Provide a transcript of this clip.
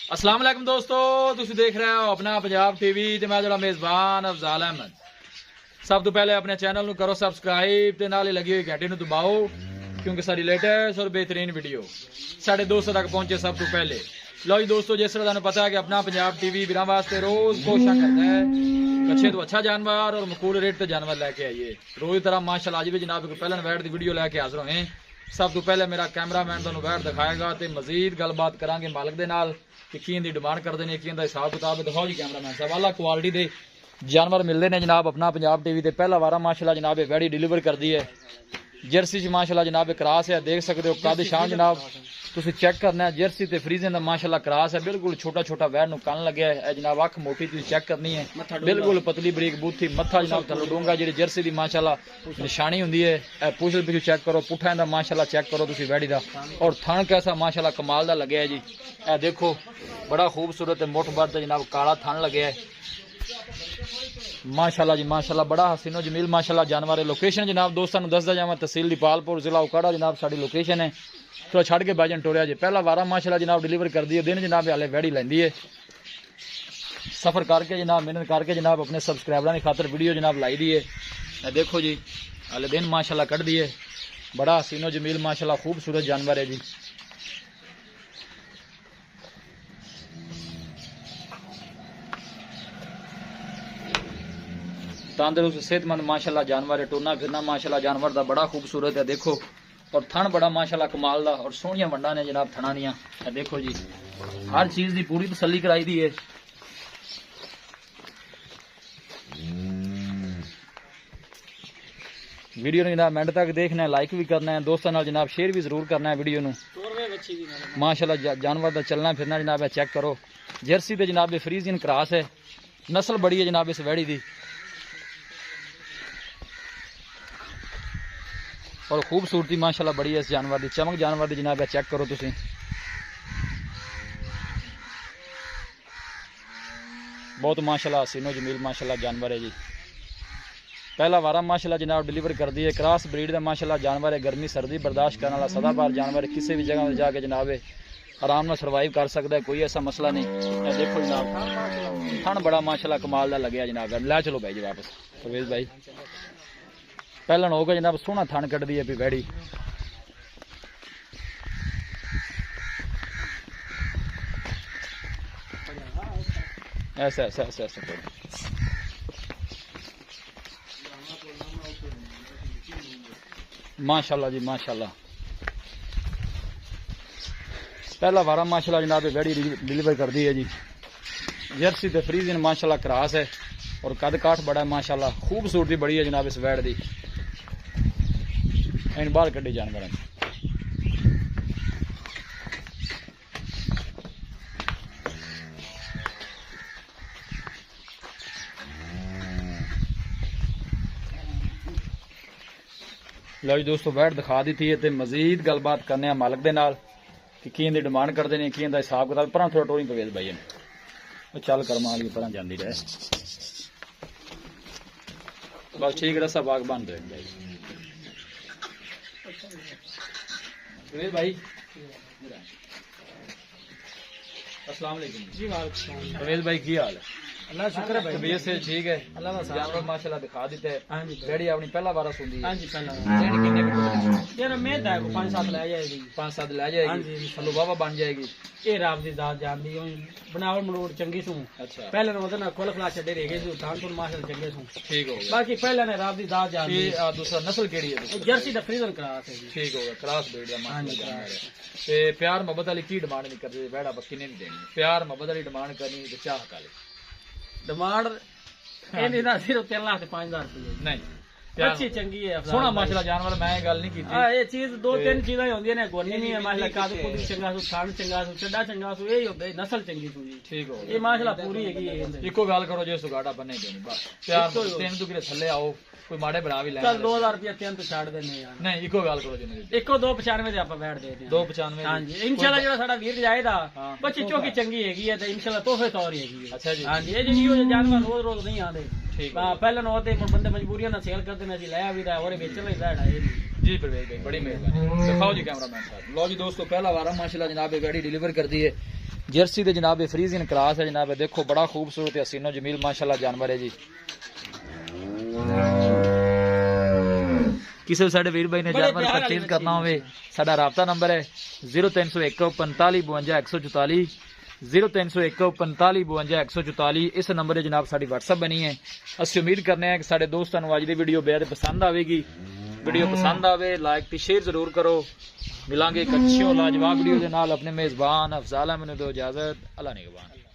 अस्सलाम वालेकुम दोस्तों, तुसी देख रहे हो अपना पंजाब टीवी ते मैं जरा मेजबान अफजाल अहमद। सब तो पहले अपने चैनल करो सबसक्राइब ते नाल लगी हुई घंटी नूं दबाओ, क्योंकि सारी लेटेस्ट और बेहतरीन वीडियो साढ़े दोस्तों तक पहुंचे सब तो पहले। लो जी दोस्तों, जिस तरह तुहानूं पता है कि अपना पंजाब टीवी बिरां वास्ते रोज कोशिश करता है अच्छे तो अच्छा जानवर और मकूल रेट ते जानवर लैके आइए। रोज तरह माशाल्लाह अज भी जनाब पहले वैट की वीडियो लैके हाजिर होए। सब तो पहले मेरा कैमरामैन तुहानूं वैट दिखाएगा तो मजीद गलबात करांगे मालिक दे नाल कि की दी डिमांड करते हैं, की हिसाब किताब दिखाओ जी कैमरामैन साहब। आला क्वालिटी दे जानवर मिलते हैं जनाब अपना पंजाब टीवी ते पहला वारा माशाल्लाह जनाब वैड़ी डिलीवर कर दी है। जर्सी च माशाल्लाह जनाब क्रास है, देख सकते हो कद शान जनाब तुम चेक करना है। जर्सी ते फ्रीजन का माशाल्लाह क्रास है, बिल्कुल छोटा छोटा वैर नूं कन लगे है जनाब। अख मोटी तुम चेक करनी है, बिल्कुल पतली बरीक बूथी मत्था जनाब थल्लों डूंगा जी जर्सी की माशाल्लाह निशानी होंगी है। पुछल पिछू चेक करो, पुठा इहदा माशाल्लाह चेक करो तुम वैड़ी का, और थन कैसा माशाल्लाह कमाल का लगे है जी। ए देखो बड़ा खूबसूरत मुठ भर जनाब काला थन लगे है माशाल्लाह जी माशाल्लाह, बड़ा हसीनो जमील माशाल्लाह जानवर है। लोकेशन जनाब दोस्तों दसदा जावा तहसील दीपालपुर जिला उकाड़ा जनाब साड़ी लोकेशन है। थोड़ा छड़ के बैजन टोरिया जी पहला वारा माशाल्लाह जनाब डिलीवर कर दी है। दिन जनाब हाले वैड़ी लैंदी है, सफर करके जनाब मेहनत करके जनाब अपने सबसक्राइबरों की खातर वीडियो जनाब लाई दी है। देखो जी हाले दिन माशाल्लाह कट दी है, बड़ा हसीनो जमील माशाल्लाह खूबसूरत जानवर है जी। तंदुरुस्त सेहतमंद माशाल्लाह जानवर है, टुरना फिरना माशाल्लाह जानवर दा बड़ा खूबसूरत है। देखो और थन बड़ा माशाल्लाह कमाल दा, और सोहनियां वंडा ने जनाब थना दियां। देखो जी हर चीज की पूरी तसल्ली कराई दी है। वीडियो ने जनाब मिनट तक देखना है, लाइक भी करना है, दोस्तों नाल जनाब शेयर भी जरूर करना है वीडियो नूं। माशाल्लाह जानवर दा चलना फिरना जनाब है चेक करो। जर्सी ते जनाब फ्रीजियन क्रास है, नस्ल बड़ी है जनाब इस वैड़ी दी, और खूबसूरती माशाल्लाह बड़ी है इस जानवर की। चमक जानवर की जनाब चेक करो तुसी। बहुत माशाल्लाह हसीनो जमील माशाल्लाह जानवर है जी। पहला वारा माशाल्लाह जनाब डिलीवर कर दी है। क्रॉस ब्रीड का माशाल्लाह जानवर है, गर्मी सर्दी बर्दाश्त करने वाला सदाबहार जानवर है। किसी भी जगह जाके जनाब आराम से सर्वाइव कर सकता है, कोई ऐसा मसला नहीं। देखो जनाब थन बड़ा माशाल्लाह कमाल का लगे जनाब। लै चलो भाई जी वापस परवेज भाई पहला हो गया जनाब सोहना थन कट दी है वैड़ी। ऐसा ऐसा ऐसा ऐसा माशाल्लाह जी माशाल्लाह, पहला वारा माशाल्लाह जनाब वैड़ी डिलीवर कर दी है जी। जर्सी ते फ्रीजियन माशाल्लाह क्रास है, और कद काठ बड़ा है माशाल्लाह, खूबसूरती बड़ी है जनाब इस वैड़ दी। इन बाहर कड्ढी जानवर लो जी दोस्तों वैट दिखा दी थी ते मजीद गलबात करने मालिक दे नाल कि की इंदी डिमांड करते हैं, की इंदा हिसाब किताब। पर थोड़ा टोरी पवेज भाई चल करम वाली पर जाती रहे बस ठीक रस्सा बाग बन रहे भाई। अस्सलाम वालेकुम जी। वालेकुम परवेज भाई की हाल है? अल्लाह शुक्र है भाई, तबीयत से ठीक है? अल्लाह का जानवर माशाल्लाह दिखा देते हैं। हां जी रेडी अपनी पहला बार सुनदी है। हां जी पहला रेडी कितने की यार मैं दा को 5-7 ले जाएगी, 5-7 ले जाएगी। हां जी चलो बाबा बन जाएगी। ये राब दी जात जानदी बनावट मरोड़ चंगी सू। अच्छा पहले ने ओदे ना खोल खला छडे रह गए थान तो माशाल्लाह चंगे सू। ठीक हो गया। बाकी पहले ने राब दी जात जानदी। ये दूसरा नस्ल केड़ी है? जर्सी दा फ्रीजन क्रास है जी। ठीक हो गया, क्रॉस ब्रीड दा माशाल्लाह जानवर है। ते प्यार मोहब्बत वाली की डिमांड नहीं करदे वैड़ा बक्की नहीं देनी, प्यार मोहब्बत वाली डिमांड करनी ते चाह काले डिमांड इन्हीं दा सिर्फ 3 लाख ते 5,000 रुपए नहीं। अच्छी चंगी है सोना माशाल्लाह जानवर, मैं गल नहीं की। ये चीज 2-3 चीज़ां होंदी ने, गोनी नहीं है माशाल्लाह, काद खुद चंगा सु, खान चंगा सु, चड्डा चंगा सु, यही होंदा है नस्ल चंगी सु जी। ठीक हो ये माशाल्लाह पूरी है। इको गल करो जो सुगाड़ा बने देनी बस प्यार 3 दुगरे थल्ले आओ कोई माड़े बना भी ले चल 2000 रुपया 3 तो छाड़ देने यार। नहीं इको गल करो जिन्ने इको 295 दे आपा बैठ दे 295। हां जी इंशाल्लाह जेड़ा साडा वीर जाएदा बच्ची चौकी चंगी हैगी है ते इंशाल्लाह तोहफे तौर हैगी है। अच्छा जी हां जी ये जो जानवर रोज रोज नहीं आंदे। ठीक पहले नो ते बंदे मजबूरियां ना सेल करते ने, लाया भी रहा और बेचन लगा है जी। परवेज भाई बड़ी मेहरबानी, दिखाओ जी कैमरामैन साहब। लो जी दोस्तों पहला वारा माशाल्लाह जनाब गाड़ी डिलीवर कर दी है। जर्सी दे जनाब फ्रीजियन क्रास है जनाब, देखो बड़ा खूबसूरत हसीनो जमील माशाल्लाह जानवर है जी। किसी साडे वीर भाई ने जानवर परचेज करना होवे साडा राबता नंबर है 0301 45 52 144 0301 45 52 144। इस नंबर जनाब साडी व्हाट्सएप बनी है। असि उम्मीद करने हैं कि साडे दोस्तों अज की वीडियो बेहद पसंद आएगी। वीडियो पसंद आवे लाइक ते शेयर जरूर करो। मिलांगे एक अच्छी और लाजवाब वीडियो के नाल। अपने मेजबान अफजाल अहमद दो इजाजत, अल्लाह निगहबान।